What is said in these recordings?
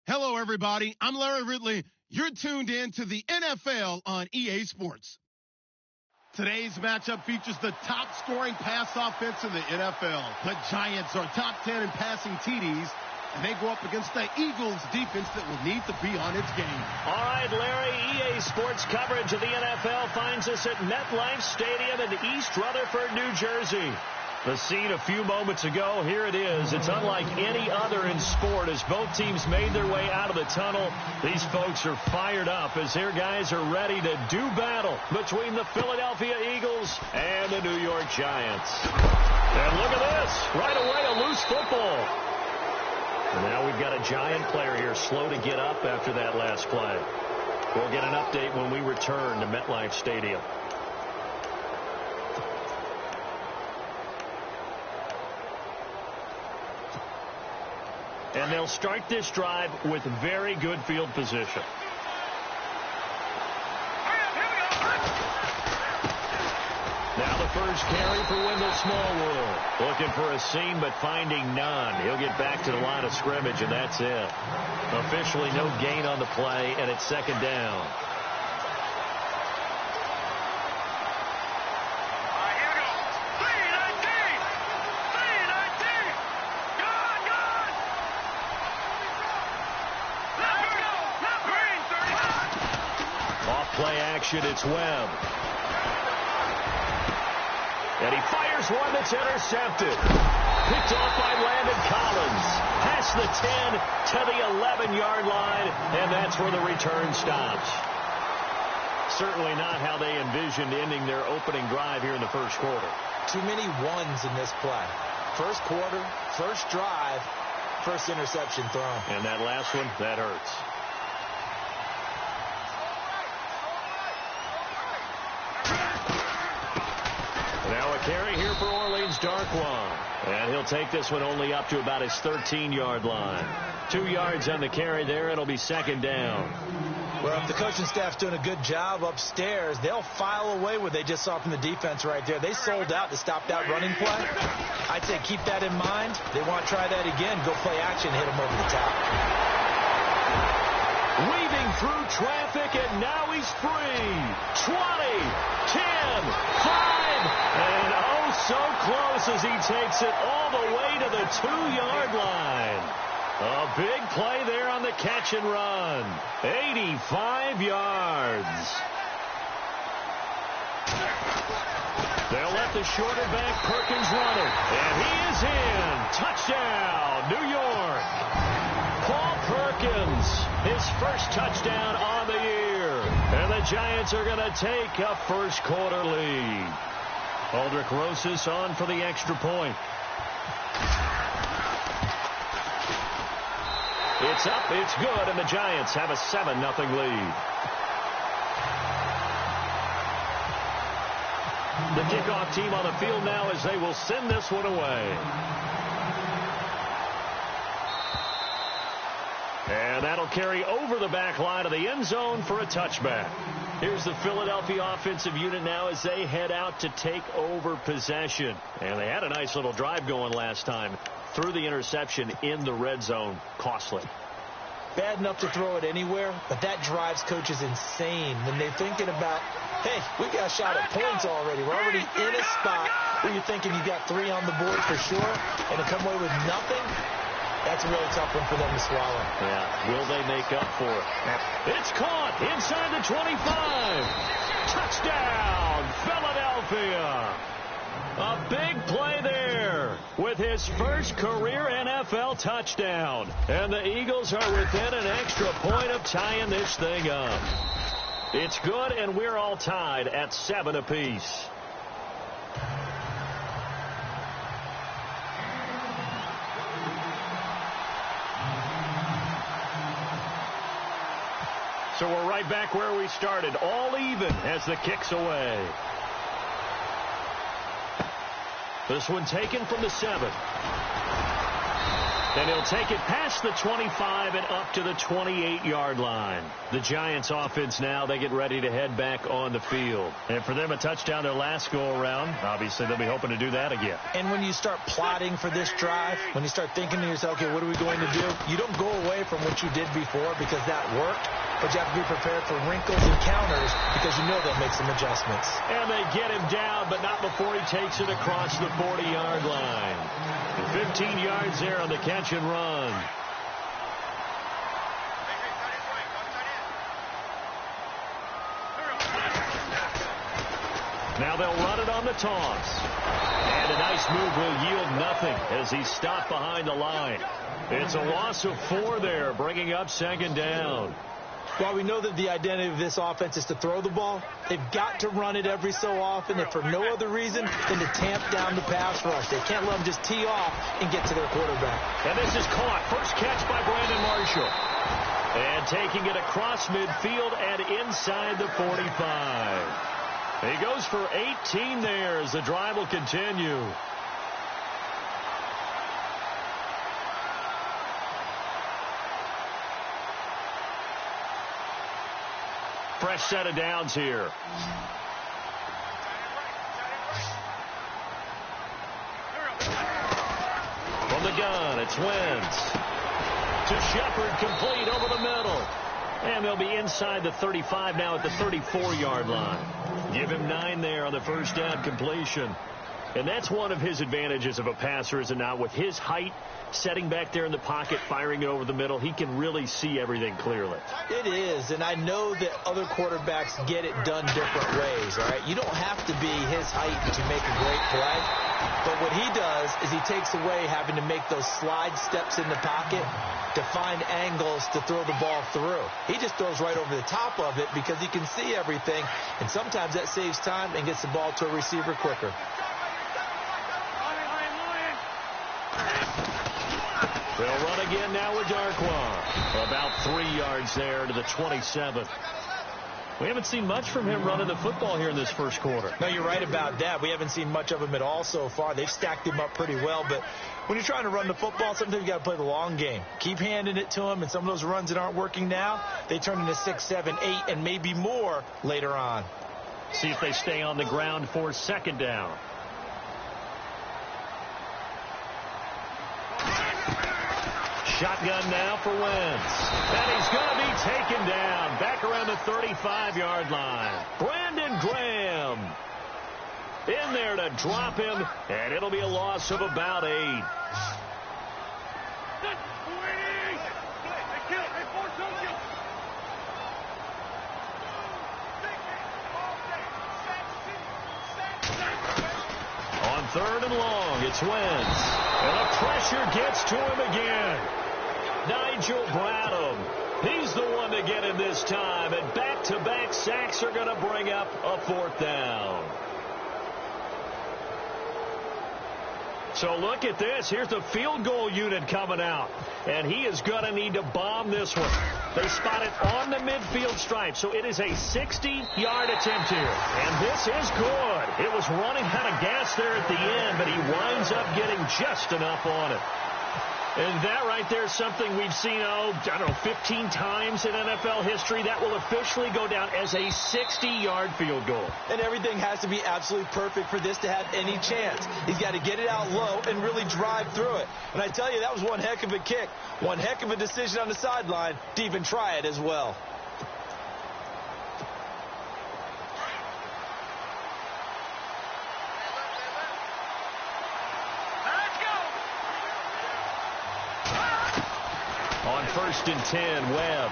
Hello, everybody. I'm Larry Ridley. You're tuned in to the NFL on EA Sports. Today's matchup features the top scoring pass offense in the NFL. The Giants are top 10 in passing TDs, and they go up against the Eagles defense that will need to be on its game. All right, Larry, EA Sports coverage of the NFL finds us at MetLife Stadium in East Rutherford, New Jersey. The scene a few moments ago, here it is. It's unlike any other in sport as both teams made their way out of the tunnel. These folks are fired up as their guys are ready to do battle between the Philadelphia Eagles and the New York Giants. And look at this. Right away, a loose football. And now we've got a Giant player here slow to get up after that last play. We'll get an update when we return to MetLife Stadium. And they'll start this drive with very good field position. Now the first carry for Wendell Smallwood. Looking for a seam, but finding none. He'll get back to the line of scrimmage, and that's it. Officially no gain on the play, and it's second down. Play action, it's Webb. And he fires one that's intercepted. Picked off by Landon Collins. Past the 10 to the 11-yard line, and that's where the return stops. Certainly not how they envisioned ending their opening drive here in the first quarter. Too many ones in this play. First quarter, first drive, first interception thrown. And that last one, that hurts. Now a carry here for Orleans Darkwan. And he'll take this one only up to about his 13-yard line. 2 yards on the carry there. It'll be second down. Well, if the coaching staff's doing a good job upstairs, they'll file away what they just saw from the defense right there. They sold out to stop that running play. I'd say keep that in mind. They want to try that again. Go play action, hit them over the top. Weaving through traffic, and now he's free. 20, 10, 5. And oh, so close as he takes it all the way to the 2-yard line. A big play there on the catch and run. 85 yards. They'll let the shorter back Perkins run it. And he is in. Touchdown, New York. Paul Perkins, his first touchdown on the year. And the Giants are going to take a first quarter lead. Aldrich Rosas on for the extra point. It's up, it's good, and the Giants have a 7-0 lead. The kickoff team on the field now as they will send this one away. And that'll carry over the back line of the end zone for a touchback. Here's the Philadelphia offensive unit now as they head out to take over possession. And they had a nice little drive going last time. Threw the interception in the red zone. Costly. Bad enough to throw it anywhere, but that drives coaches insane when they're thinking about, hey, we got a shot at points already. We're already in a spot where you're thinking you got 3 on the board for sure, and to come away with nothing, that's a really tough one for them to swallow. Yeah, will they make up for it? It's caught inside the 25. Touchdown, Philadelphia. A big play there with his first career NFL touchdown. And the Eagles are within an extra point of tying this thing up. It's good, and we're all tied at 7 apiece. So we're right back where we started, all even as the kick's away. This one taken from the 7. And he'll take it past the 25 and up to the 28-yard line. The Giants offense now, they get ready to head back on the field. And for them, a touchdown their last go-around. Obviously, they'll be hoping to do that again. And when you start plotting for this drive, when you start thinking to yourself, okay, what are we going to do? You don't go away from what you did before because that worked. But you have to be prepared for wrinkles and counters because you know they'll make some adjustments. And they get him down, but not before he takes it across the 40-yard line. 15 yards there on the catch and run. Now they'll run it on the toss. And a nice move will yield nothing as he's stopped behind the line. It's a loss of 4 there, bringing up second down. While we know that the identity of this offense is to throw the ball, they've got to run it every so often, and for no other reason than to tamp down the pass rush. They can't let them just tee off and get to their quarterback. And this is caught. First catch by Brandon Marshall. And taking it across midfield and inside the 45. He goes for 18 there as the drive will continue. Fresh set of downs here. From the gun, it's Wentz. To Shepard, complete over the middle. And they'll be inside the 35 now at the 34-yard line. Give him 9 there on the first down completion. And that's one of his advantages of a passer, is it not? With his height, setting back there in the pocket, firing it over the middle, he can really see everything clearly. It is, and I know that other quarterbacks get it done different ways, all right? You don't have to be his height to make a great play. But what he does is he takes away having to make those slide steps in the pocket to find angles to throw the ball through. He just throws right over the top of it because he can see everything, and sometimes that saves time and gets the ball to a receiver quicker. They'll run again now with Darkwa. About 3 yards there to the 27. We haven't seen much from him running the football here in this first quarter. No, you're right about that. We haven't seen much of him at all so far. They've stacked him up pretty well, but when you're trying to run the football, sometimes you got to play the long game. Keep handing it to him, and some of those runs that aren't working now, they turn into 6, 7, 8, and maybe more later on. See if they stay on the ground for second down. Shotgun now for Wentz. And he's going to be taken down back around the 35-yard line. Brandon Graham in there to drop him, and it'll be a loss of about 8. On 3rd and long, it's Wentz. And the pressure gets to him again. Nigel Bradham, he's the one to get him this time, and back-to-back sacks are going to bring up a 4th down. So look at this. Here's the field goal unit coming out, and he is going to need to bomb this one. They spot it on the midfield stripe, so it is a 60-yard attempt here, and this is good. It was running out of gas there at the end, but he winds up getting just enough on it. And that right there is something we've seen, 15 times in NFL history. That will officially go down as a 60-yard field goal. And everything has to be absolutely perfect for this to have any chance. He's got to get it out low and really drive through it. And I tell you, that was one heck of a kick. One heck of a decision on the sideline to even try it as well. On 1st and 10, Webb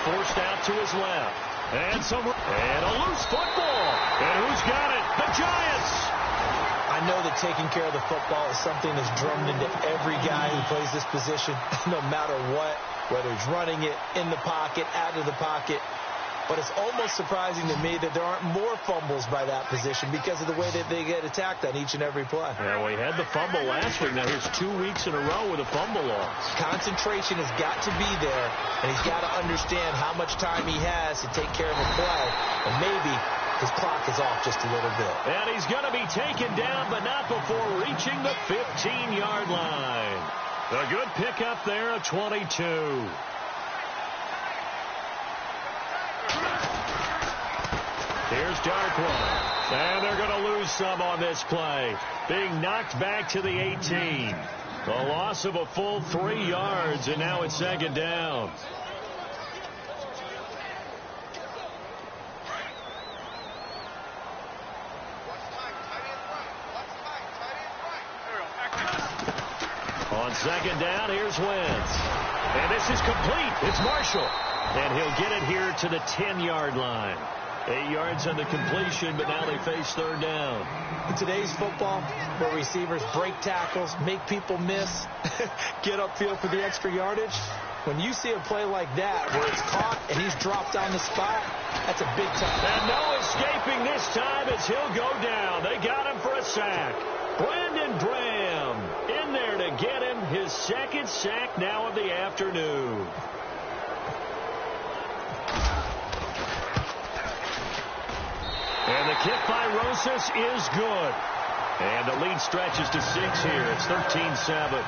forced out to his left. And a loose football. And who's got it? The Giants. I know that taking care of the football is something that's drummed into every guy who plays this position, no matter what, whether he's running it in the pocket, out of the pocket. But it's almost surprising to me that there aren't more fumbles by that position because of the way that they get attacked on each and every play. Yeah, we had the fumble last week. Now here's 2 weeks in a row with a fumble loss. Concentration has got to be there, and he's got to understand how much time he has to take care of a play, and maybe his clock is off just a little bit. And he's going to be taken down, but not before reaching the 15-yard line. A good pickup there of 22. Here's Darkwa. And they're going to lose some on this play. Being knocked back to the 18. A loss of a full 3 yards, and now it's second down. On second down, here's Wentz. And this is complete. It's Marshall. And he'll get it here to the 10-yard line. 8 yards on the completion, but now they face third down. In today's football, where receivers break tackles, make people miss, get upfield for the extra yardage, when you see a play like that where it's caught and he's dropped on the spot, that's a big time. And no escaping this time as he'll go down. They got him for a sack. Brandon Graham in there to get him his second sack now of the afternoon. And the kick by Rosas is good. And the lead stretches to 6 here. It's 13-7.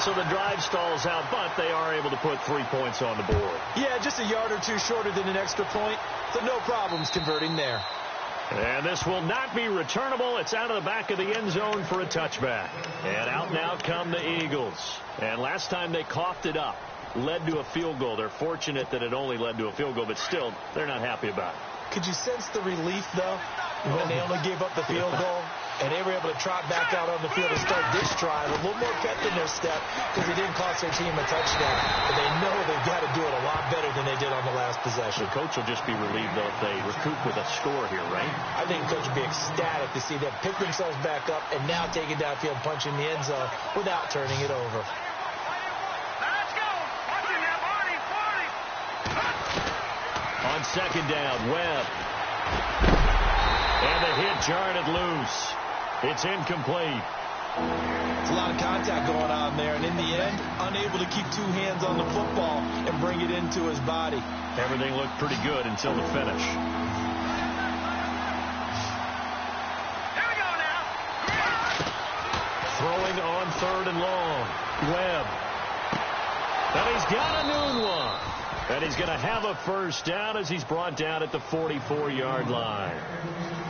So the drive stalls out, but they are able to put 3 points on the board. Yeah, just a yard or two shorter than an extra point. So no problems converting there. And this will not be returnable. It's out of the back of the end zone for a touchback. And out now come the Eagles. And last time they coughed it up, led to a field goal. They're fortunate that it only led to a field goal, but still, they're not happy about it. Could you sense the relief, though, when they only gave up the field goal and they were able to trot back out on the field and start this drive? A little more pep in their step because they didn't cost their team a touchdown. But they know they've got to do it a lot better than they did on the last possession. The coach will just be relieved, though, if they recoup with a score here, right? I think the coach will be ecstatic to see them pick themselves back up and now take it downfield, punching the end zone without turning it over. On second down, Webb. And the hit jarred it loose. It's incomplete. It's a lot of contact going on there, and in the end, unable to keep 2 hands on the football and bring it into his body. Everything looked pretty good until the finish. Here we go now. Throwing on third and long. Webb. And he's got a noon one. And he's going to have a first down as he's brought down at the 44-yard line.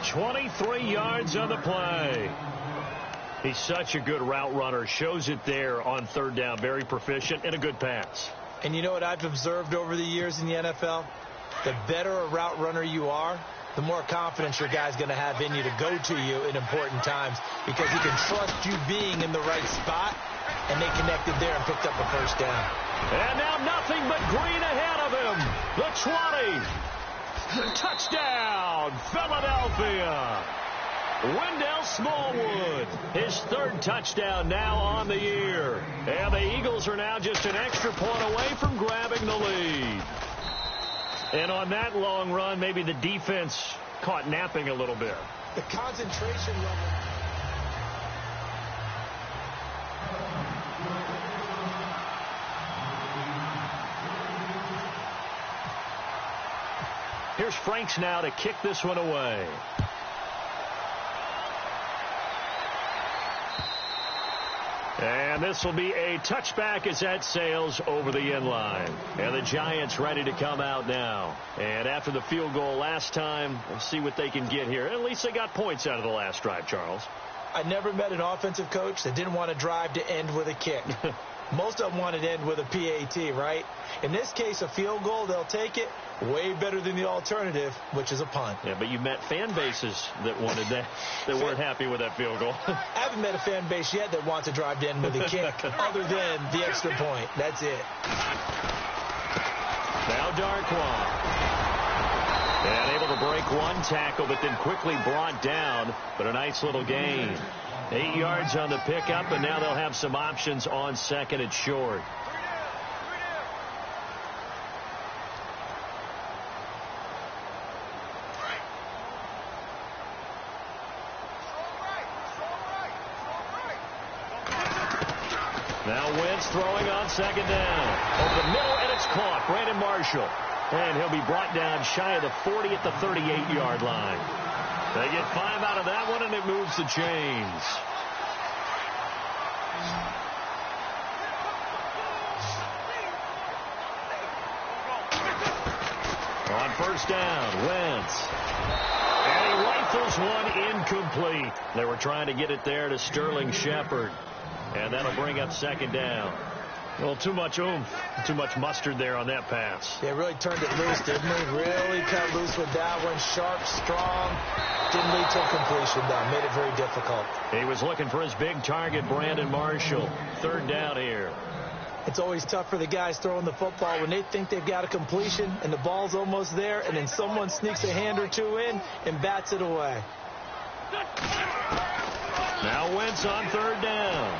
23 yards on the play. He's such a good route runner. Shows it there on third down. Very proficient and a good pass. And you know what I've observed over the years in the NFL? The better a route runner you are, the more confidence your guy's going to have in you to go to you in important times because he can trust you being in the right spot, and they connected there and picked up a first down. And now nothing but green ahead of him. The 20. Touchdown, Philadelphia. Wendell Smallwood, his third touchdown now on the year. And the Eagles are now just an extra point away from grabbing the lead. And on that long run, maybe the defense caught napping a little bit. The concentration level. Here's Franks now to kick this one away. And this will be a touchback as that sails over the end line. And the Giants ready to come out now. And after the field goal last time, we'll see what they can get here. At least they got points out of the last drive, Charles. I never met an offensive coach that didn't want to drive to end with a kick. Most of them want to end with a PAT, right? In this case, a field goal, they'll take it. Way better than the alternative, which is a punt. Yeah, but you met fan bases that wanted that, that weren't happy with that field goal. I haven't met a fan base yet that wants to drive to end with a kick other than the extra point. That's it. Now Darkwa. And able to break one tackle, but then quickly brought down. But a nice little gain. 8 yards on the pickup, and now they'll have some options on second and short. Now Wentz throwing on second down. Over the middle, and it's caught. Brandon Marshall. And he'll be brought down shy of the 40 at the 38-yard line. They get 5 out of that one, and it moves the chains. On first down, Wentz. And he rifles one incomplete. They were trying to get it there to Sterling Shepard. And that'll bring up second down. Well, too much oomph, too much mustard there on that pass. Yeah, really turned it loose, didn't he? Really cut loose with that one. Sharp, strong. Didn't lead to a completion, though. Made it very difficult. He was looking for his big target, Brandon Marshall. Third down here. It's always tough for the guys throwing the football when they think they've got a completion and the ball's almost there, and then someone sneaks a hand or two in and bats it away. Now Wentz on third down.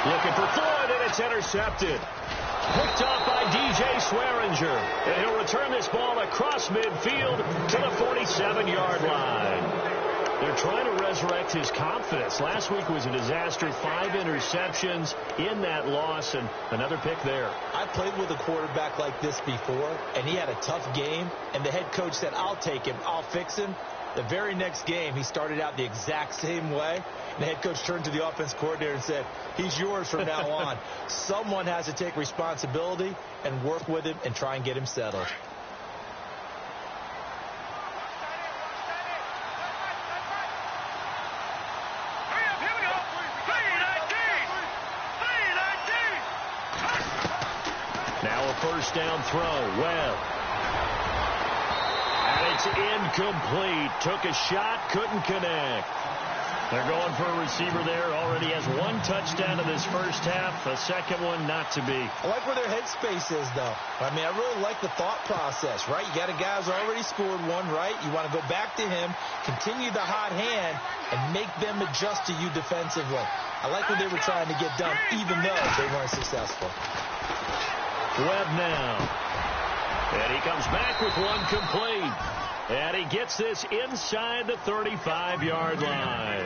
Looking for Floyd, and it's intercepted. Picked off by DJ Swearinger. And he'll return this ball across midfield to the 47-yard line. They're trying to resurrect his confidence. Last week was a disaster. 5 interceptions in that loss, and another pick there. I played with a quarterback like this before, and he had a tough game, and the head coach said, I'll take him, I'll fix him. The very next game, he started out the exact same way. And the head coach turned to the offense coordinator and said, he's yours from now on. Someone has to take responsibility and work with him and try and get him settled. Now a first down throw. Webb. And it's incomplete. Took a shot, couldn't connect. They're going for a receiver there. Already has 1 touchdown in this first half. A second one not to be. I like where their headspace is, though. I mean, I really like the thought process, right? You got a guy who's already scored one, right? You want to go back to him, continue the hot hand, and make them adjust to you defensively. I like what they were trying to get done, even though they weren't successful. Webb now. And he comes back with one complete. And he gets this inside the 35-yard line.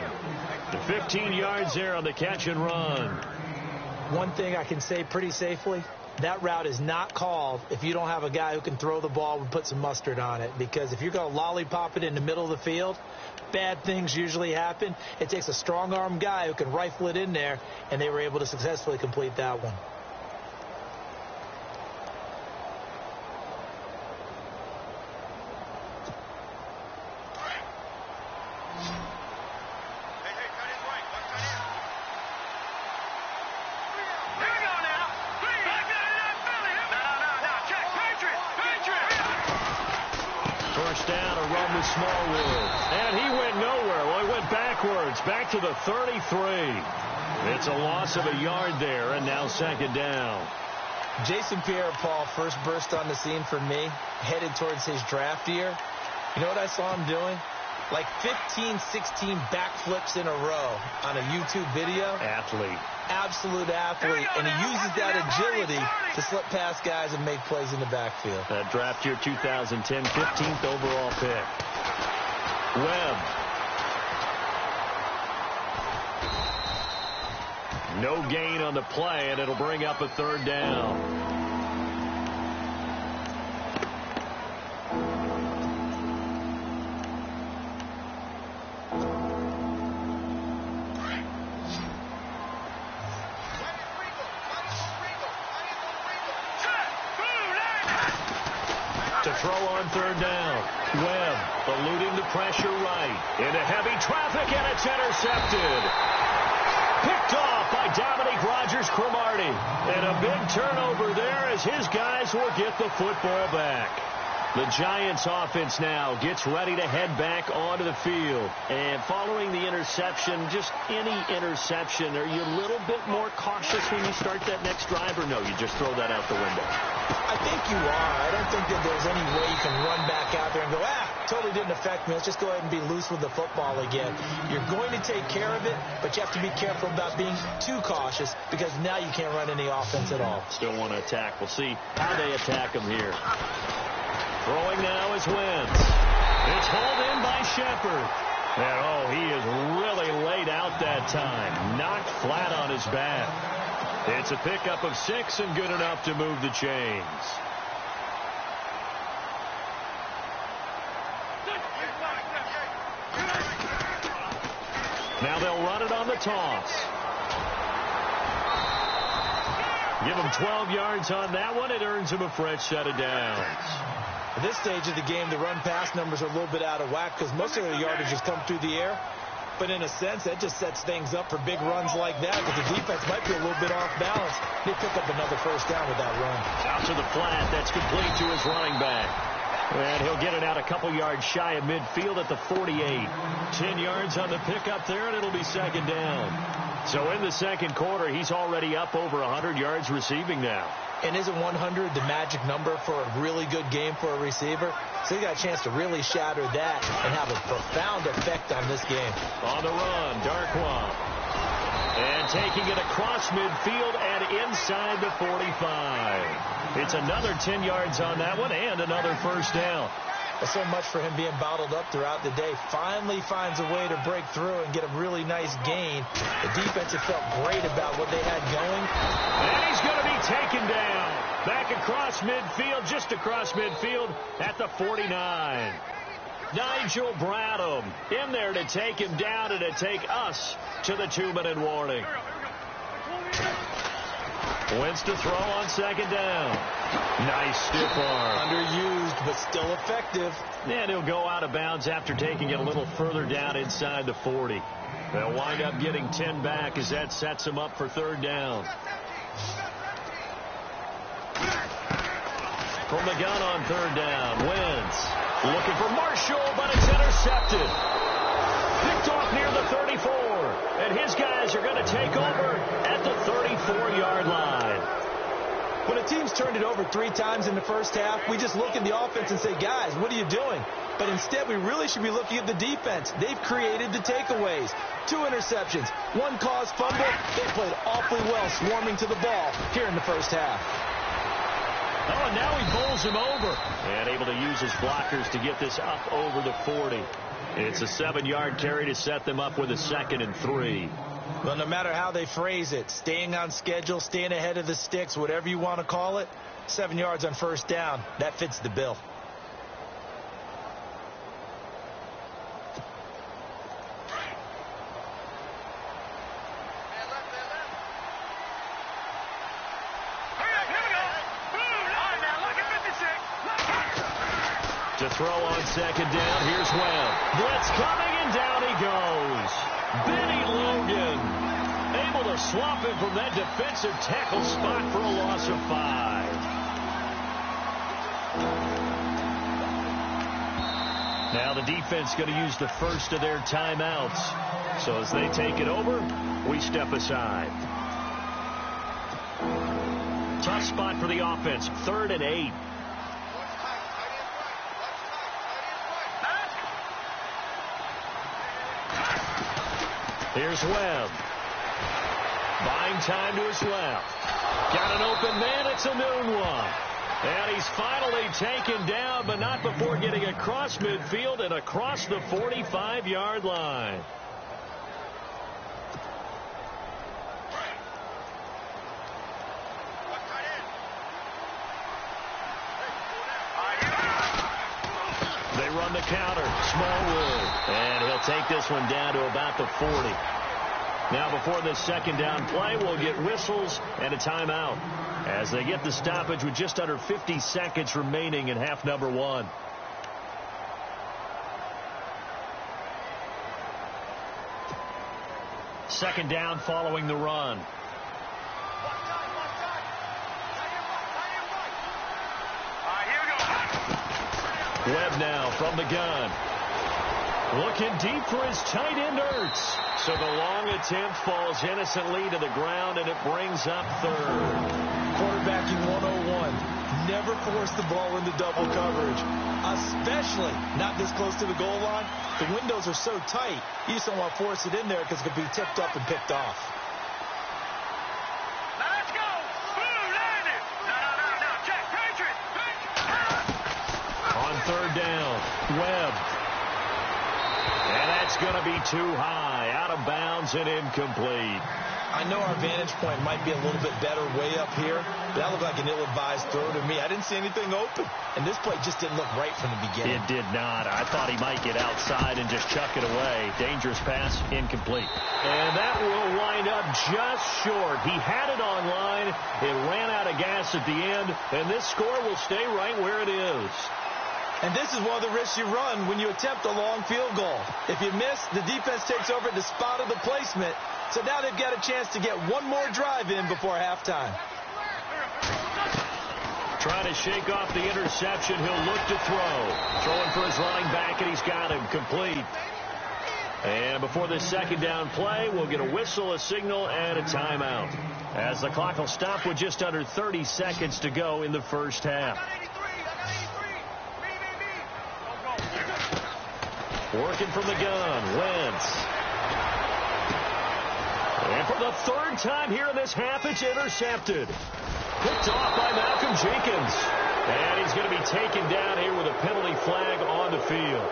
The 15 yards there on the catch and run. One thing I can say pretty safely, that route is not called if you don't have a guy who can throw the ball and put some mustard on it. Because if you're going to lollipop it in the middle of the field, bad things usually happen. It takes a strong-arm guy who can rifle it in there, and they were able to successfully complete that one. Smallwood. And he went nowhere. Well, he went backwards. Back to the 33. It's a loss of a yard there, and now second down. Jason Pierre-Paul first burst on the scene for me, headed towards his draft year. You know what I saw him doing? Like 15, 16 backflips in a row on a YouTube video. Athlete. Absolute athlete. And he uses that agility to slip past guys and make plays in the backfield. That draft year 2010, 15th overall pick. Webb. No gain on the play, and it'll bring up a third down. To throw on third down. Webb eluding the pressure right. Into heavy traffic, and it's intercepted. Picked off by Dominique Rodgers-Cromartie. And a big turnover there as his guys will get the football back. The Giants offense now gets ready to head back onto the field. And following the interception, just any interception, are you a little bit more cautious when you start that next drive, or no, you just throw that out the window? I think you are. I don't think that there's any way you can run back out there and go, totally didn't affect me. Let's just go ahead and be loose with the football again. You're going to take care of it, but you have to be careful about being too cautious because now you can't run any offense at all. Still want to attack. We'll see how they attack him here. Throwing now is Wentz. It's hauled in by Shepard. And, he is really laid out that time. Knocked flat on his back. It's a pickup of 6 and good enough to move the chains. Now they'll run it on the toss. Give him 12 yards on that one. It earns him a fresh set of downs. At this stage of the game, the run-pass numbers are a little bit out of whack because most of their yardage has come through the air. But in a sense, that just sets things up for big runs like that because the defense might be a little bit off balance. They pick up another first down with that run. Out to the flat. That's complete to his running back. And he'll get it out a couple yards shy of midfield at the 48. 10 yards on the pickup there, and it'll be second down. So in the second quarter, he's already up over 100 yards receiving now. And isn't 100 the magic number for a really good game for a receiver? So he got a chance to really shatter that and have a profound effect on this game. On the run, Darkwa. And taking it across midfield and inside the 45. It's another 10 yards on that one and another first down. Well, so much for him being bottled up throughout the day. Finally finds a way to break through and get a really nice gain. The defense have felt great about what they had going. And he's going to be taken down. Back across midfield, just across midfield at the 49. Nigel Bradham in there to take him down and to take us to the 2-minute warning. Wentz to throw on second down. Nice stiff arm. Underused, but still effective. And he'll go out of bounds after taking it a little further down inside the 40. They'll wind up getting 10 back as that sets him up for third down. From the gun on third down, Wentz looking for Marshall, but it's intercepted. Picked off near the 34, and his guys are going to take over at the 34-yard line. When a team's turned it over 3 times in the first half, we just look at the offense and say, guys, what are you doing? But instead, we really should be looking at the defense. They've created the takeaways. 2 interceptions, 1 caused fumble. They played awfully well swarming to the ball here in the first half. Oh, and now he bowls him over. And able to use his blockers to get this up over the 40. It's a 7-yard carry to set them up with a 2nd and 3. Well, no matter how they phrase it, staying on schedule, staying ahead of the sticks, whatever you want to call it, 7 yards on first down, that fits the bill. To throw on second down, here's Webb. Blitz coming, and down he goes. Benny Logan able to swap him from that defensive tackle spot for a loss of 5. Now the defense going to use the first of their timeouts. So as they take it over, we step aside. Tough spot for the offense, 3rd and 8. Here's Webb. Buying time to his left. Got an open man. It's a noon one. And he's finally taken down, but not before getting across midfield and across the 45-yard line. They run the counter. Smallwood. And he'll take this one down to about the 40. Now before this second down play, we'll get whistles and a timeout as they get the stoppage with just under 50 seconds remaining in half number 1. Second down following the run. Webb now from the gun. Looking deep for his tight end, Ertz. So the long attempt falls innocently to the ground, and it brings up 3rd. Quarterbacking 101. Never force the ball into double coverage, especially not this close to the goal line. The windows are so tight, you just don't want to force it in there because it could be tipped up and picked off. Now let's go. Boom, landed. No. Check. Patriot. On third down, Webb. And that's going to be too high, out of bounds and incomplete. I know our vantage point might be a little bit better way up here, but that looked like an ill-advised throw to me. I didn't see anything open, and this play just didn't look right from the beginning. It did not. I thought he might get outside and just chuck it away. Dangerous pass, incomplete. And that will wind up just short. He had it on line. It ran out of gas at the end, and this score will stay right where it is. And this is one of the risks you run when you attempt a long field goal. If you miss, the defense takes over at the spot of the placement. So now they've got a chance to get one more drive in before halftime. Trying to shake off the interception. He'll look to throw. Throwing for his running back, and he's got him complete. And before this second down play, we'll get a whistle, a signal, and a timeout, as the clock will stop with just under 30 seconds to go in the first half. Working from the gun, Wentz. And for the third time here in this half, it's intercepted. Picked off by Malcolm Jenkins. And he's going to be taken down here with a penalty flag on the field.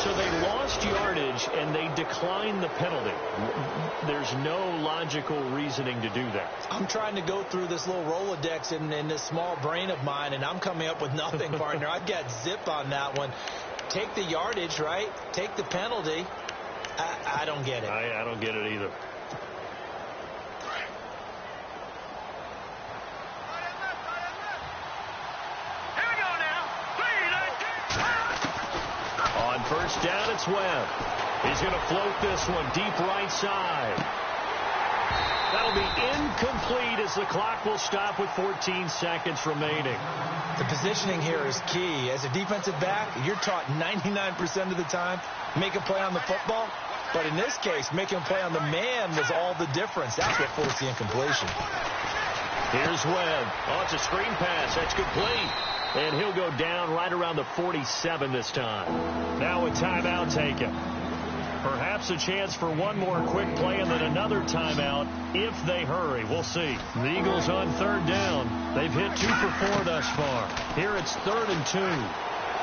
So they lost yardage, and they declined the penalty. There's no logical reasoning to do that. I'm trying to go through this little Rolodex in this small brain of mine, and I'm coming up with nothing, partner. I've got zip on that one. Take the yardage, right? Take the penalty. I don't get it. I don't get it either. On first down, it's Webb. He's going to float this one deep right side. That'll be incomplete as the clock will stop with 14 seconds remaining. The positioning here is key. As a defensive back, you're taught 99% of the time, make a play on the football. But in this case, making a play on the man was all the difference. That's what forced the incompletion. Here's Webb. Oh, it's a screen pass. That's complete. And he'll go down right around the 47 this time. Now a timeout taken. Perhaps a chance for one more quick play and then another timeout if they hurry. We'll see. The Eagles on third down. They've hit 2 for 4 thus far. Here it's 3rd and 2.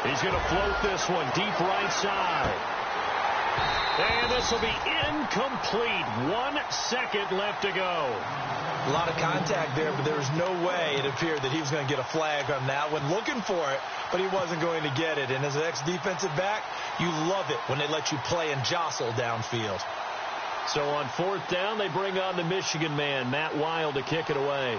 He's going to float this one deep right side. And this will be incomplete. 1 second left to go. A lot of contact there, but there was no way it appeared that he was going to get a flag on that one. Looking for it, but he wasn't going to get it. And as an ex-defensive back, you love it when they let you play and jostle downfield. So on 4th down, they bring on the Michigan man, Matt Wild, to kick it away.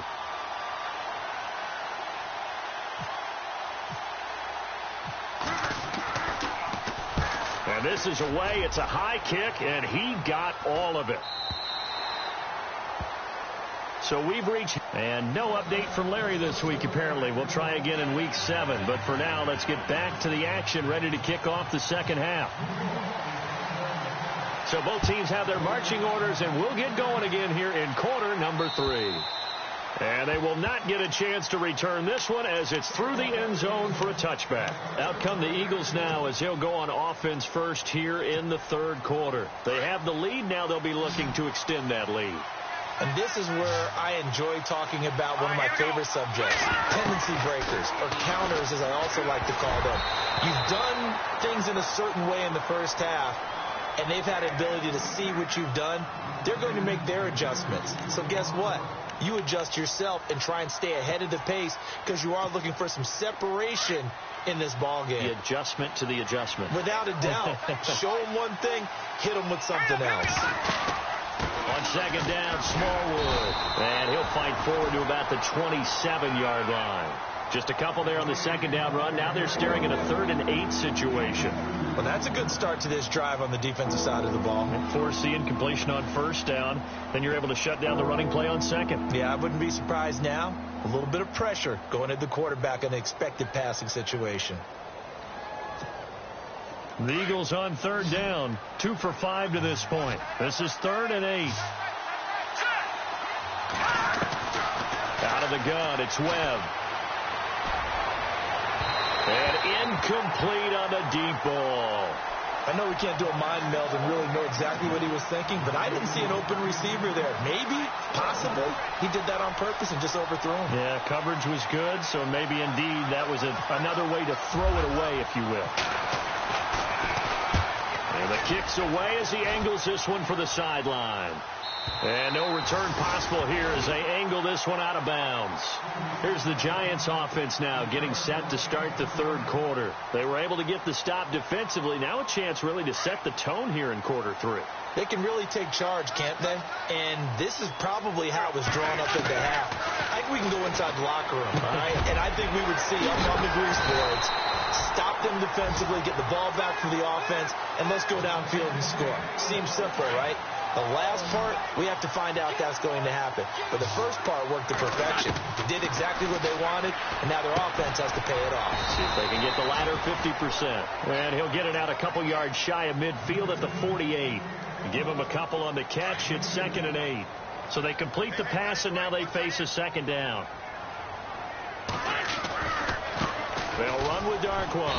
And this is away. It's a high kick, and he got all of it. So we've reached, and no update from Larry this week, apparently. We'll try again in week 7. But for now, let's get back to the action, ready to kick off the second half. So both teams have their marching orders, and we'll get going again here in quarter number 3. And they will not get a chance to return this one as it's through the end zone for a touchback. Out come the Eagles now as he'll go on offense first here in the 3rd quarter. They have the lead. Now they'll be looking to extend that lead. And this is where I enjoy talking about one of my favorite subjects, tendency breakers, or counters as I also like to call them. You've done things in a certain way in the first half, and they've had an ability to see what you've done. They're going to make their adjustments. So guess what? You adjust yourself and try and stay ahead of the pace because you are looking for some separation in this ball game. The adjustment to the adjustment. Without a doubt. Show them one thing, hit them with something else. On second down, Smallwood. And he'll fight forward to about the 27-yard line. Just a couple there on the second down run. Now they're staring at a 3rd and 8 situation. Well, that's a good start to this drive on the defensive side of the ball. And force the incompletion on first down. Then you're able to shut down the running play on second. Yeah, I wouldn't be surprised now. A little bit of pressure going at the quarterback in an expected passing situation. The Eagles on 3rd down. 2 for 5 to this point. This is 3rd and 8. Out of the gun, it's Webb. And incomplete on the deep ball. I know we can't do a mind meld and really know exactly what he was thinking, but I didn't see an open receiver there. Maybe, possibly, he did that on purpose and just overthrew him. Yeah, coverage was good, so maybe indeed that was another way to throw it away, if you will. And the kick's away as he angles this one for the sideline. And no return possible here as they angle this one out of bounds. Here's the Giants offense now getting set to start the 3rd quarter. They were able to get the stop defensively. Now a chance really to set the tone here in quarter 3. They can really take charge, can't they? And this is probably how it was drawn up at the half. I Maybe we can go inside the locker room, all right? And I think we would see up on the grease boards, stop them defensively, get the ball back for the offense, and let's go downfield and score. Seems simple, right? The last part, we have to find out that's going to happen. But the first part worked to perfection. They did exactly what they wanted, and now their offense has to pay it off. See if they can get the latter 50%. And he'll get it out a couple yards shy of midfield at the 48. Give him a couple on the catch. It's 2nd and 8. So they complete the pass, and now they face a 2nd down. They'll run with Darquan.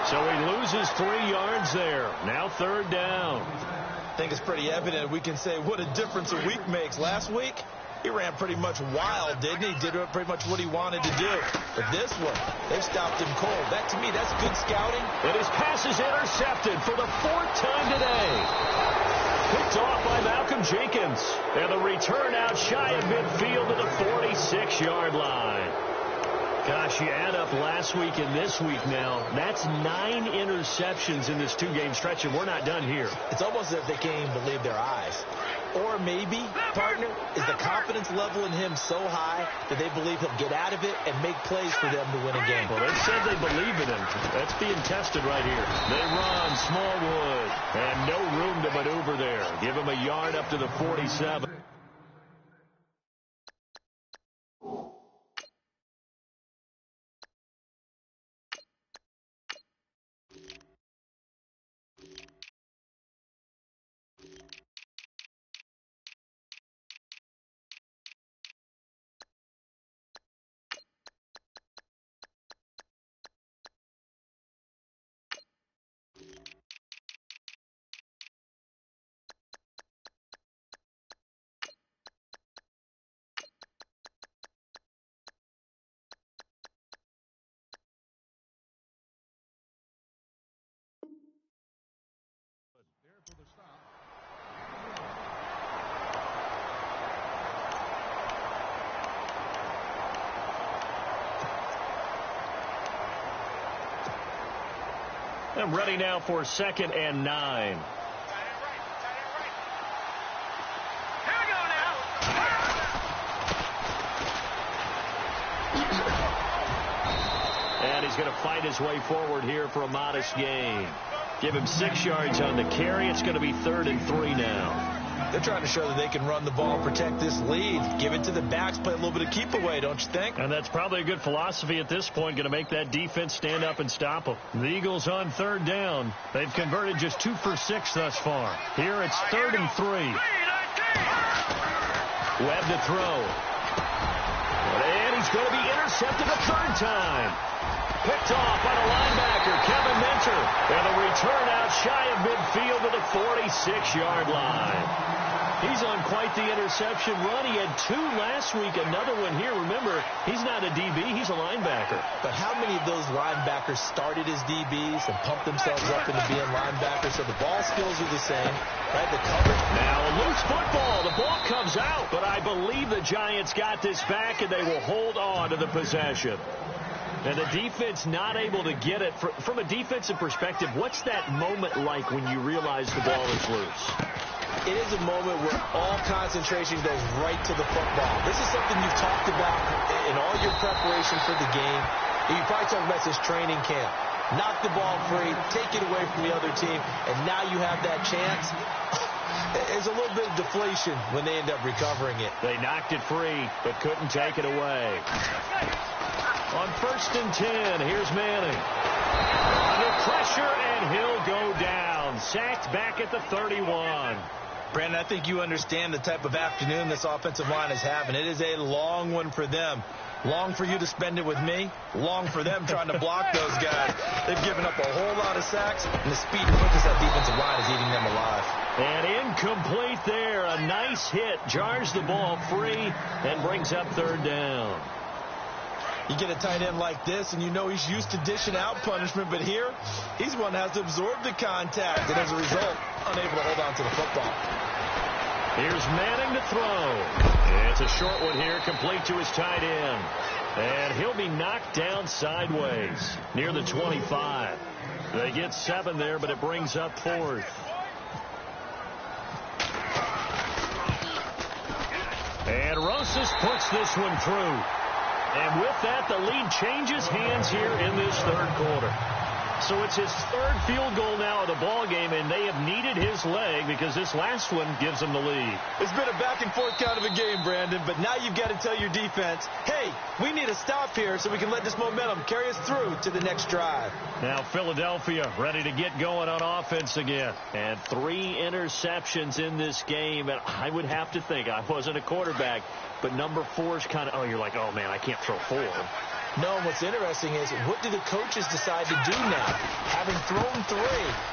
So he loses 3 yards there. Now 3rd down. I think it's pretty evident. We can say what a difference a week makes. Last week, he ran pretty much wild, didn't he? Did pretty much what he wanted to do. But this one, they stopped him cold. That, to me, that's good scouting. And his pass is intercepted for the 4th time today. Picked off by Malcolm Jenkins. And the return out shy of midfield to the 46-yard line. Gosh, you add up last week and this week now. That's 9 interceptions in this 2-game stretch, and we're not done here. It's almost as if they can't even believe their eyes. Or maybe, partner, is the confidence level in him so high that they believe he'll get out of it and make plays for them to win a game. Well, they said they believe in him. That's being tested right here. They run Smallwood, and no room to maneuver there. Give him a yard up to the 47. I'm ready now for 2nd and 9. And he's going to fight his way forward here for a modest gain. Give him 6 yards on the carry. It's going to be 3rd and 3 now. They're trying to show that they can run the ball and protect this lead. Give it to the backs, play a little bit of keep away, don't you think? And that's probably a good philosophy at this point, going to make that defense stand up and stop them. The Eagles on 3rd down. They've converted just 2 for 6 thus far. Here it's 3rd and 3. Webb to throw. And he's going to be intercepted a 3rd time. Picked off by the linebacker, Kevin Minter. And a return out shy of midfield to the 46-yard line. He's on quite the interception run. He had 2 last week, another one here. Remember, he's not a DB, he's a linebacker. But how many of those linebackers started as DBs and pumped themselves up into being linebackers? So the ball skills are the same, right? The coverage. Now a loose football. The ball comes out, but I believe the Giants got this back, and they will hold on to the possession. And the defense not able to get it. From a defensive perspective, what's that moment like when you realize the ball is loose? It is a moment where all concentration goes right to the football. This is something you've talked about in all your preparation for the game. You probably talked about this training camp. Knock the ball free, take it away from the other team, and now you have that chance. There's a little bit of deflation when they end up recovering it. They knocked it free, but couldn't take it away. On 1st and 10, here's Manning. Under pressure, and he'll go down. Sacked back at the 31. Brandon, I think you understand the type of afternoon this offensive line is having. It is a long one for them. Long for you to spend it with me. Long for them trying to block those guys. They've given up a whole lot of sacks, and the speed and quickness of that defensive line is eating them alive. And incomplete there. A nice hit. Jars the ball free and brings up 3rd down. You get a tight end like this, and you know he's used to dishing out punishment, but here, he's one that has to absorb the contact, and as a result, unable to hold on to the football. Here's Manning to throw. It's a short one here, complete to his tight end. And he'll be knocked down sideways near the 25. They get 7 there, but it brings up 4th. And run Moses puts this one through. And with that, the lead changes hands here in this third quarter. So it's his third field goal now of the ball game, and they have needed his leg because this last one gives them the lead. It's been a back-and-forth kind of a game, Brandon, but now you've got to tell your defense, hey, we need a stop here so we can let this momentum carry us through to the next drive. Now Philadelphia ready to get going on offense again. And 3 interceptions in this game, and I would have to think, I wasn't a quarterback, but number 4 is kind of, you're like, oh, man, I can't throw 4. No, and what's interesting is, what do the coaches decide to do now? Having thrown 3,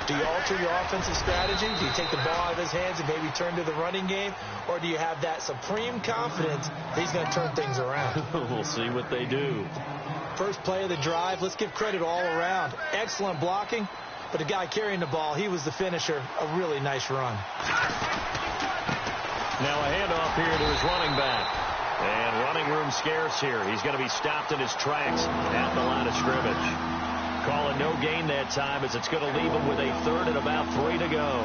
do you alter your offensive strategy? Do you take the ball out of his hands and maybe turn to the running game? Or do you have that supreme confidence that he's going to turn things around? We'll see what they do. First play of the drive, let's give credit all around. Excellent blocking, but the guy carrying the ball, he was the finisher. A really nice run. Now a handoff here to his running back. And running room scarce here. He's going to be stopped in his tracks at the line of scrimmage. Calling no gain that time as it's going to leave him with a third and about 3 to go.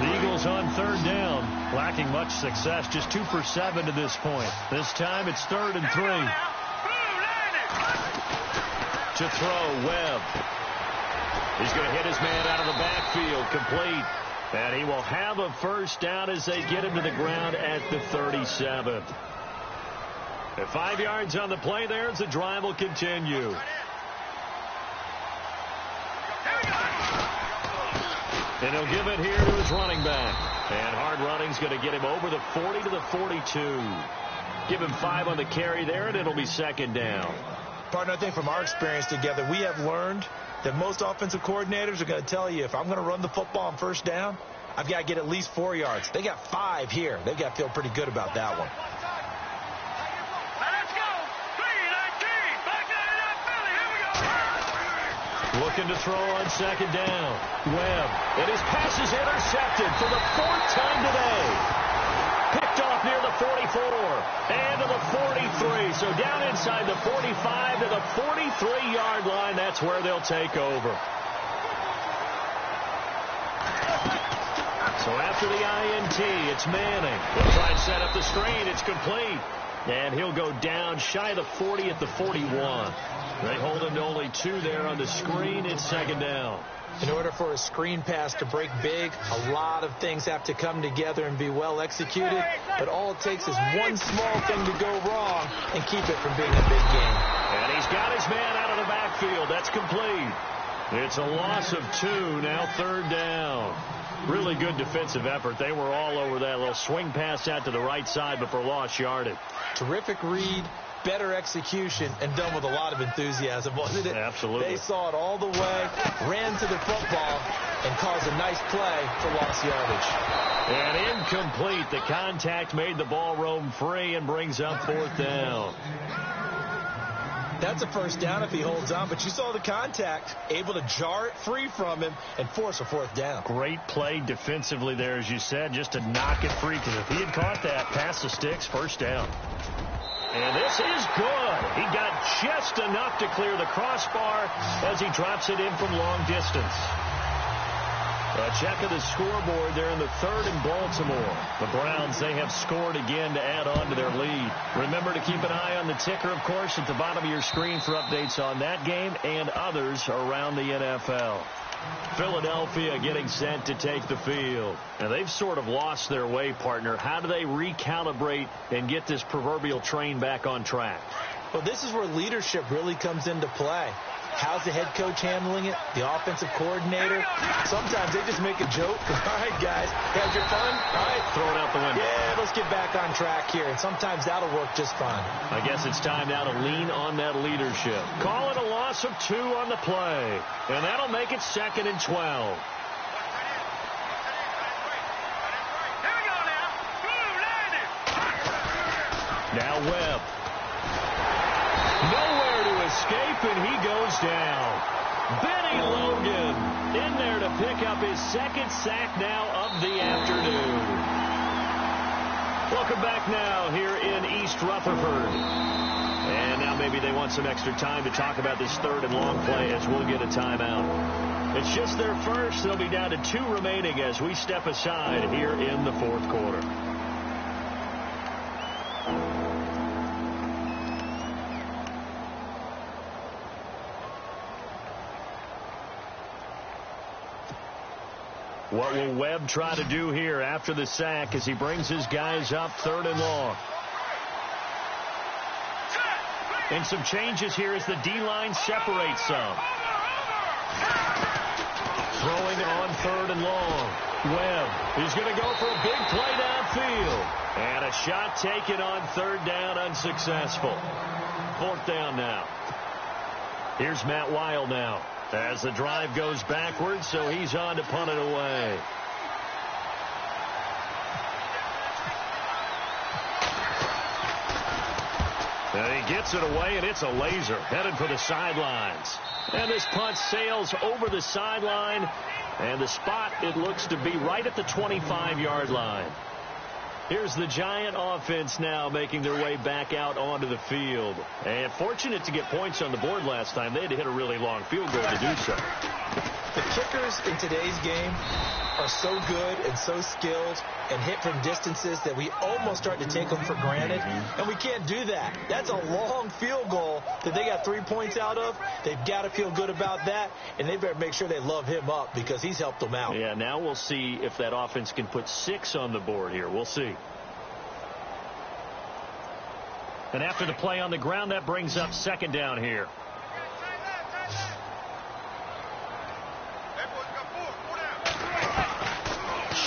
The Eagles on third down. Lacking much success. Just 2 for 7 to this point. This time it's 3rd and 3. To throw, Webb. He's going to hit his man out of the backfield. Complete. And he will have a first down as they get him to the ground at the 37. At 5 yards on the play there as the drive will continue. And he'll give it here to his running back. And hard running's going to get him over the 40 to the 42. Give him 5 on the carry there, and it'll be 2nd down. Partner, I think from our experience together, we have learned that most offensive coordinators are going to tell you, if I'm going to run the football on first down, I've got to get at least 4 yards. They got 5 here. They've got to feel pretty good about that one. Let's go. 3-19. Back to Philly. Here we go. Looking to throw on 2nd down. Webb. And his pass is intercepted for the 4th time today. Picked off near the 44 and to the 43. So down inside the 45 to the 43-yard line. That's where they'll take over. So after the INT, it's Manning. He'll try and set up the screen. It's complete. And he'll go down shy of the 40 at the 41. They hold him to only 2 there on the screen. It's 2nd down. In order for a screen pass to break big, a lot of things have to come together and be well executed. But all it takes is one small thing to go wrong and keep it from being a big game. And he's got his man out of the backfield. That's complete. It's a loss of 2. Now 3rd down. Really good defensive effort. They were all over that little swing pass out to the right side, but for lost yardage. Terrific read, better execution, and done with a lot of enthusiasm, wasn't it? Absolutely. They saw it all the way, ran to the football, and caused a nice play for lost yardage. And incomplete. The contact made the ball roam free and brings up 4th down. That's a first down if he holds on, but you saw the contact, able to jar it free from him and force a 4th down. Great play defensively there, as you said, just to knock it free, because if he had caught that, past the sticks, 1st down. And this is good. He got just enough to clear the crossbar as he drops it in from long distance. A check of the scoreboard there in the 3rd in Baltimore. The Browns, they have scored again to add on to their lead. Remember to keep an eye on the ticker, of course, at the bottom of your screen for updates on that game and others around the NFL. Philadelphia getting set to take the field. And they've sort of lost their way, partner. How do they recalibrate and get this proverbial train back on track? Well, this is where leadership really comes into play. How's the head coach handling it? The offensive coordinator? Sometimes they just make a joke. All right, guys, had your fun? All right. Throw it out the window. Yeah, let's get back on track here. And sometimes that'll work just fine. I guess it's time now to lean on that leadership. Call it a loss of 2 on the play. And that'll make it 2nd and 12. Here we go now. Landed. Now Webb. Nowhere to escape, and he goes down. Benny Logan in there to pick up his 2nd sack now of the afternoon. Welcome back now here in East Rutherford. And now maybe they want some extra time to talk about this 3rd and long play as we'll get a timeout. It's just their first. They'll be down to 2 remaining as we step aside here in the 4th quarter. What will Webb try to do here after the sack as he brings his guys up 3rd and long? And some changes here as the D-line separates some. Throwing on 3rd and long. Webb is going to go for a big play downfield. And a shot taken on 3rd down, unsuccessful. 4th down now. Here's Matt Weil now as the drive goes backwards, so he's on to punt it away. And he gets it away, and it's a laser headed for the sidelines. And this punt sails over the sideline, and the spot, it looks to be right at the 25-yard line. Here's the Giant offense now making their way back out onto the field. And fortunate to get points on the board last time. They had to hit a really long field goal to do so. The kickers in today's game are so good and so skilled and hit from distances that we almost start to take them for granted. And we can't do that. That's a long field goal that they got 3 points out of. They've got to feel good about that, and they better make sure they love him up because he's helped them out. Yeah, now we'll see if that offense can put 6 on the board here. We'll see. And after the play on the ground, that brings up 2nd down here.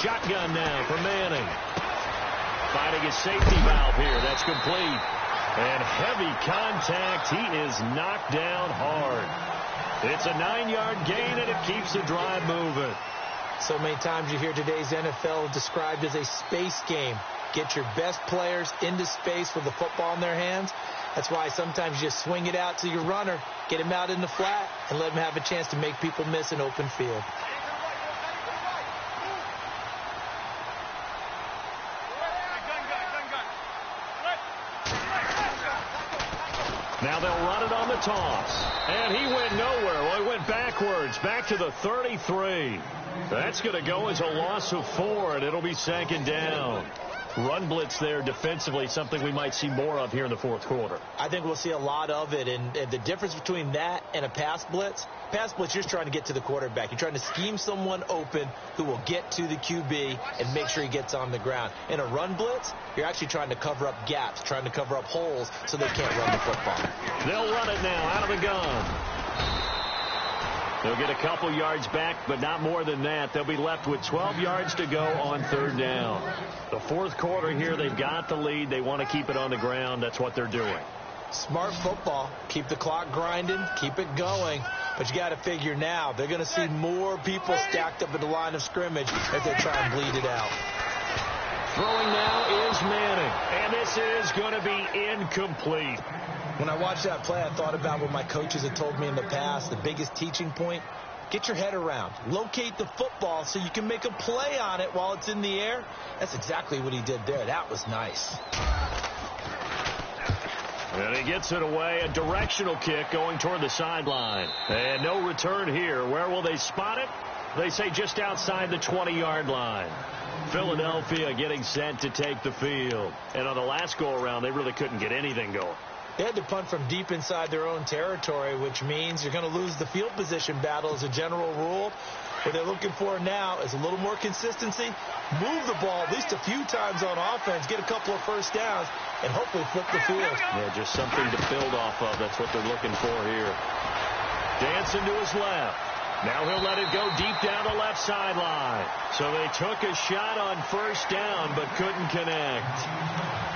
Shotgun now for Manning. Finding a safety valve here. That's complete. And heavy contact. He is knocked down hard. It's a 9-yard gain, and it keeps the drive moving. So many times you hear today's NFL described as a space game. Get your best players into space with the football in their hands. That's why sometimes you just swing it out to your runner, get him out in the flat, and let him have a chance to make people miss an open field. Now they'll run it on the toss. And he went nowhere. Well, he went backwards, back to the 33. That's going to go as a loss of 4, and it'll be 2nd down. Run blitz there defensively, something we might see more of here in the 4th quarter. I think we'll see a lot of it, and the difference between that and a pass blitz, you're just trying to get to the quarterback. You're trying to scheme someone open who will get to the QB and make sure he gets on the ground. In a run blitz, you're actually trying to cover up gaps, trying to cover up holes so they can't run the football. They'll run it now out of the gun. They'll get a couple yards back, but not more than that. They'll be left with 12 yards to go on 3rd down. The 4th quarter here, they've got the lead. They want to keep it on the ground. That's what they're doing. Smart football. Keep the clock grinding. Keep it going. But you got to figure now, they're going to see more people stacked up at the line of scrimmage as they try and bleed it out. Throwing now is Manning. And this is going to be incomplete. When I watched that play, I thought about what my coaches had told me in the past. The biggest teaching point, get your head around. Locate the football so you can make a play on it while it's in the air. That's exactly what he did there. That was nice. And he gets it away. A directional kick going toward the sideline. And no return here. Where will they spot it? They say just outside the 20-yard line. Philadelphia getting set to take the field. And on the last go-around, they really couldn't get anything going. They had to punt from deep inside their own territory, which means you're going to lose the field position battle as a general rule. What they're looking for now is a little more consistency, move the ball at least a few times on offense, get a couple of first downs, and hopefully flip the field. Yeah, just something to build off of. That's what they're looking for here. Dancing to his left. Now he'll let it go deep down the left sideline. So they took a shot on 1st down but couldn't connect.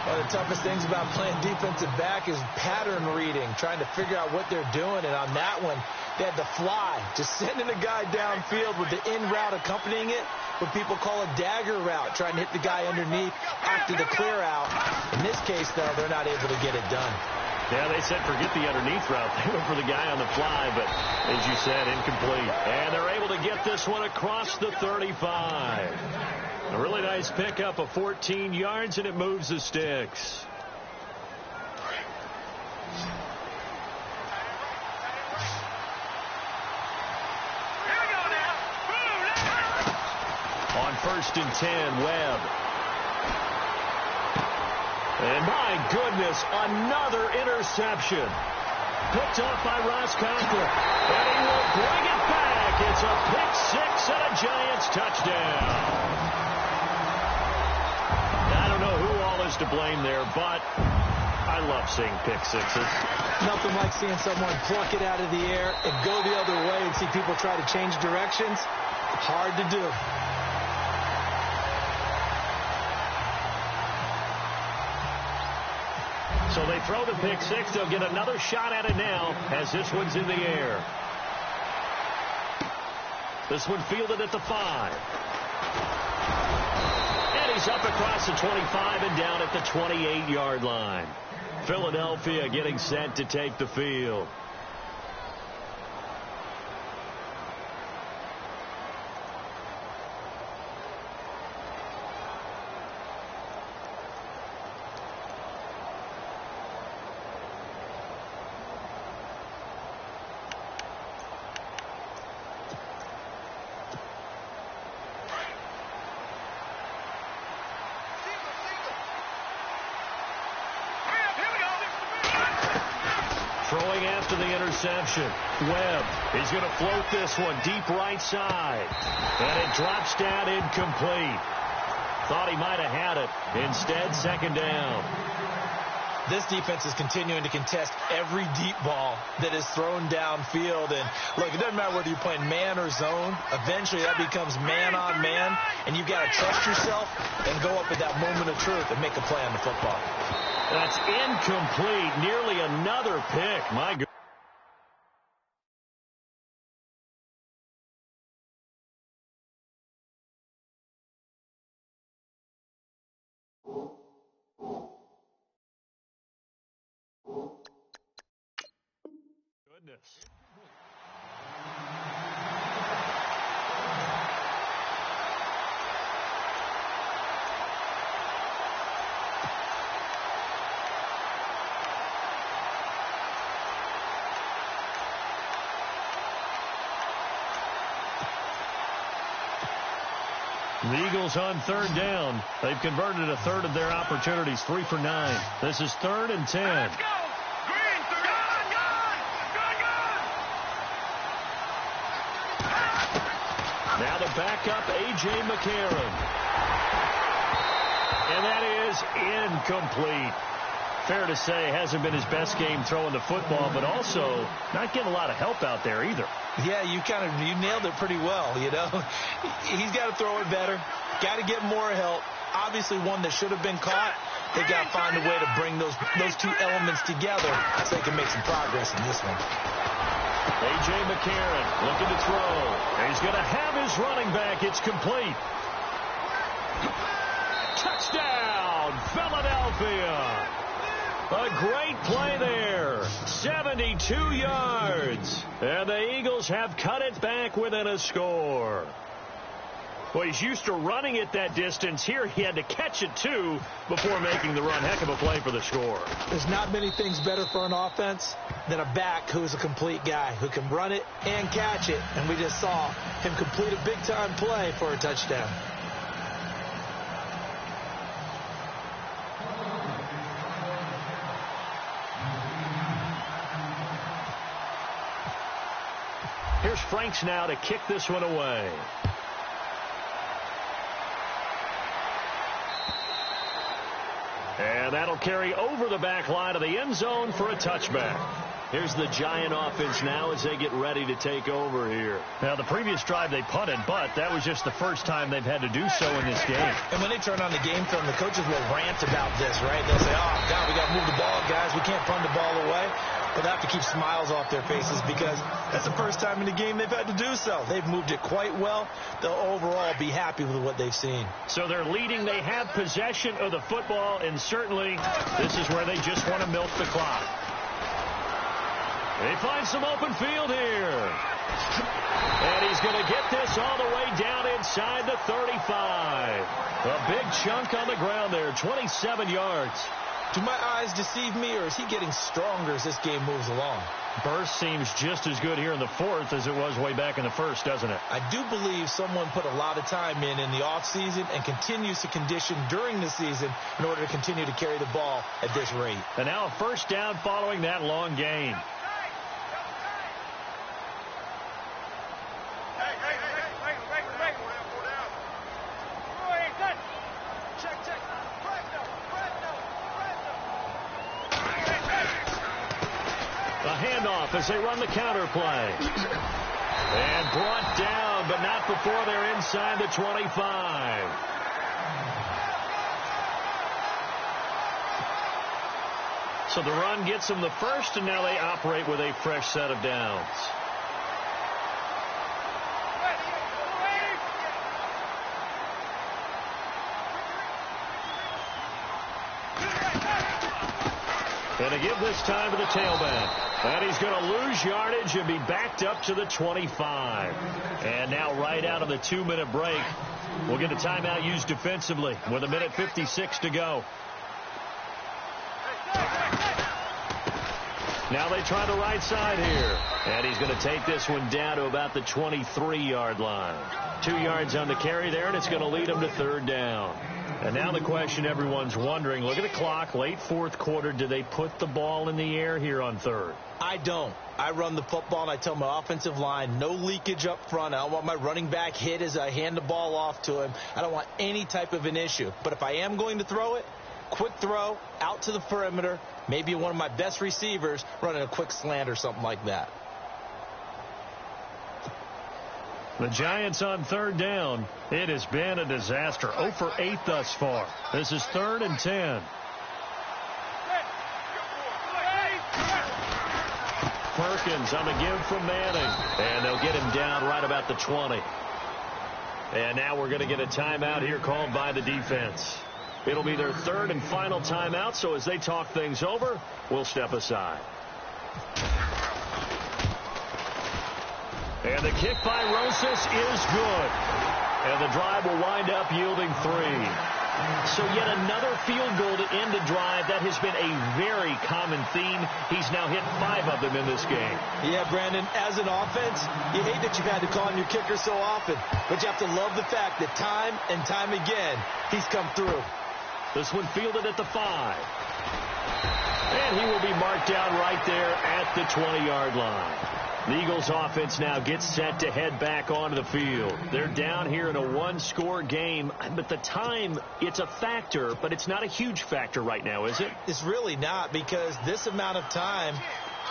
One of the toughest things about playing defensive back is pattern reading, trying to figure out what they're doing. And on that one, they had to fly, just sending a guy downfield with the in route accompanying it, what people call a dagger route, trying to hit the guy underneath after the clear out. In this case, though, they're not able to get it done. Yeah, they said forget the underneath route. They went for the guy on the fly, but as you said, incomplete. And they're able to get this one across the 35. A really nice pickup of 14 yards, and it moves the sticks. On 1st and 10, Webb. And my goodness, another interception. picked off by Roscoffler. And he will bring it back. It's a pick six and a Giants touchdown. I don't know who all is to blame there, but I love seeing pick sixes. Nothing like seeing someone pluck it out of the air and go the other way and see people try to change directions. Hard to do. So they throw the pick six. They'll get another shot at it now as this one's in the air. This one fielded at the 5. And he's up across the 25 and down at the 28-yard line. Philadelphia getting set to take the field. Throwing after the interception. Webb is going to float this one deep right side. And it drops down incomplete. Thought he might have had it. Instead, second down. This defense is continuing to contest every deep ball that is thrown downfield. And, look, it doesn't matter whether you're playing man or zone. Eventually, that becomes man on man. And you've got to trust yourself and go up at that moment of truth and make a play on the football. That's incomplete. Nearly another pick. My God. Goodness. The Eagles on third down. They've converted a third of their opportunities, 3 for 9. This is 3rd and 10. Let's go. Green, gun. Now the backup, A.J. McCarron. And that is incomplete. Fair to say, hasn't been his best game throwing the football, but also not getting a lot of help out there either. Yeah, you nailed it pretty well, you know. He's got to throw it better. Got to get more help. Obviously one that should have been caught. They got to find a way to bring those two elements together so they can make some progress in this one. A.J. McCarron looking to throw. He's going to have his running back. It's complete. Touchdown, Philadelphia. A great play there. 72 yards. And the Eagles have cut it back within a score. Well, he's used to running it that distance. Here he had to catch it, too, before making the run. Heck of a play for the score. There's not many things better for an offense than a back who's a complete guy who can run it and catch it. And we just saw him complete a big-time play for a touchdown. Here's Franks now to kick this one away. And that'll carry over the back line of the end zone for a touchback. Here's the Giant offense now as they get ready to take over here. Now, the previous drive they punted, but that was just the first time they've had to do so in this game. And when they turn on the game film, the coaches will rant about this, right? They'll say, oh, God, we got to move the ball, guys. We can't punt the ball away. But they have to keep smiles off their faces because that's the first time in the game they've had to do so. They've moved it quite well. They'll overall be happy with what they've seen. So they're leading. They have possession of the football, and certainly this is where they just want to milk the clock. They find some open field here. And he's going to get this all the way down inside the 35. A big chunk on the ground there, 27 yards. Do my eyes deceive me, or is he getting stronger as this game moves along? Burst seems just as good here in the fourth as it was way back in the first, doesn't it? I do believe someone put a lot of time in the offseason and continues to condition during the season in order to continue to carry the ball at this rate. And now a first down following that long gain. A handoff as they run the counter play. And brought down, but not before they're inside the 25. So the run gets them the first, and now they operate with a fresh set of downs. And they give this time to the tailback. And he's going to lose yardage and be backed up to the 25. And now right out of the 2-minute break, we'll get a timeout used defensively with 1:56 to go. Now they try the right side here. And he's going to take this one down to about the 23-yard line. 2 yards on the carry there, and it's going to lead him to 3rd down. And now the question everyone's wondering, look at the clock, late 4th quarter, do they put the ball in the air here on 3rd? I don't. I run the football, and I tell my offensive line, no leakage up front. I don't want my running back hit as I hand the ball off to him. I don't want any type of an issue. But if I am going to throw it, quick throw, out to the perimeter, maybe one of my best receivers running a quick slant or something like that. The Giants on 3rd down. It has been a disaster. 0 for 8 thus far. This is 3rd and 10. Perkins on the give from Manning. And they'll get him down right about the 20. And now we're going to get a timeout here called by the defense. It'll be their 3rd and final timeout, so as they talk things over, we'll step aside. And the kick by Rosas is good. And the drive will wind up yielding 3. So yet another field goal to end a drive. That has been a very common theme. He's now hit 5 of them in this game. Yeah, Brandon, as an offense, you hate that you've had to call on your kicker so often. But you have to love the fact that time and time again, he's come through. This one fielded at the 5. And he will be marked down right there at the 20-yard line. The Eagles offense now gets set to head back onto the field. They're down here in a 1-score game, but the time, it's a factor, but it's not a huge factor right now, is it? It's really not, because this amount of time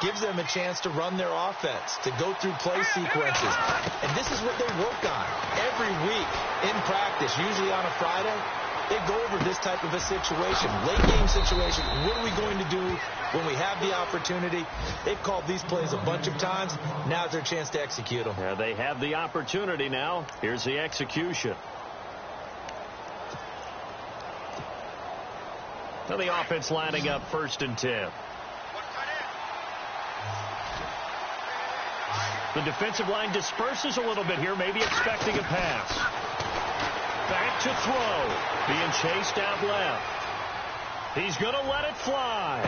gives them a chance to run their offense, to go through play sequences. And this is what they work on every week in practice, usually on a Friday. They go over this type of a situation, late game situation. What are we going to do when we have the opportunity? They've called these plays a bunch of times. Now's their chance to execute them. Yeah, they have the opportunity now. Here's the execution. Now the offense lining up 1st and 10. The defensive line disperses a little bit here, maybe expecting a pass. Back to throw. Being chased out left. He's going to let it fly.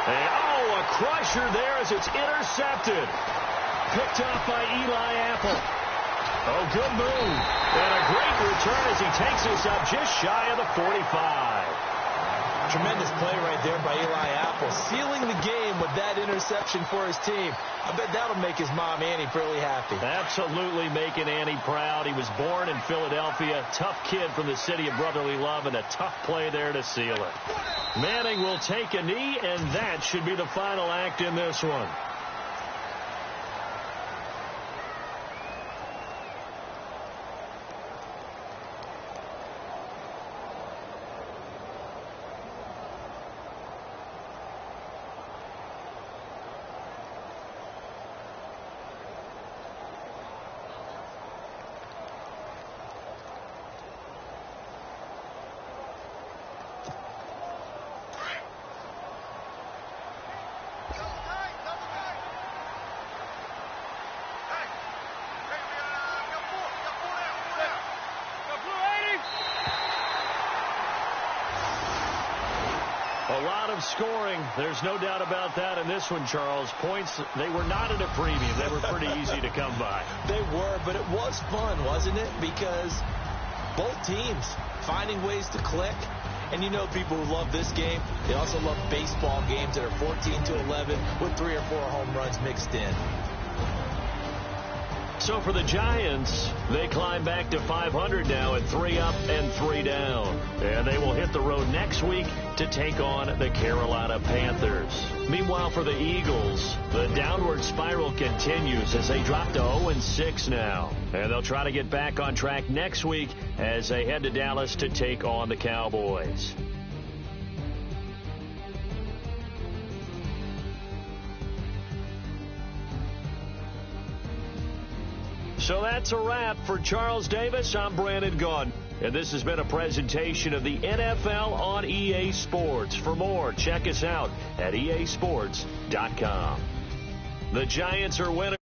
And, a crusher there as it's intercepted. Picked off by Eli Apple. Oh, good move. And a great return as he takes us up just shy of the 45. Tremendous play right there by Eli Apple, sealing the game with that interception for his team. I bet that'll make his mom, Annie, fairly happy. Absolutely making Annie proud. He was born in Philadelphia. Tough kid from the city of brotherly love, and a tough play there to seal it. Manning will take a knee, and that should be the final act in this one. A lot of scoring. There's no doubt about that in this one, Charles. Points, they were not at a premium. They were pretty easy to come by. They were, but it was fun, wasn't it? Because both teams finding ways to click. And you know people who love this game, they also love baseball games that are 14-11 with 3 or 4 home runs mixed in. So for the Giants, they climb back to 500 now at 3 up and 3 down. And they will hit the road next week to take on the Carolina Panthers. Meanwhile, for the Eagles, the downward spiral continues as they drop to 0-6 now. And they'll try to get back on track next week as they head to Dallas to take on the Cowboys. So that's a wrap. For Charles Davis, I'm Brandon Gunn. And this has been a presentation of the NFL on EA Sports. For more, check us out at easports.com. The Giants are winners.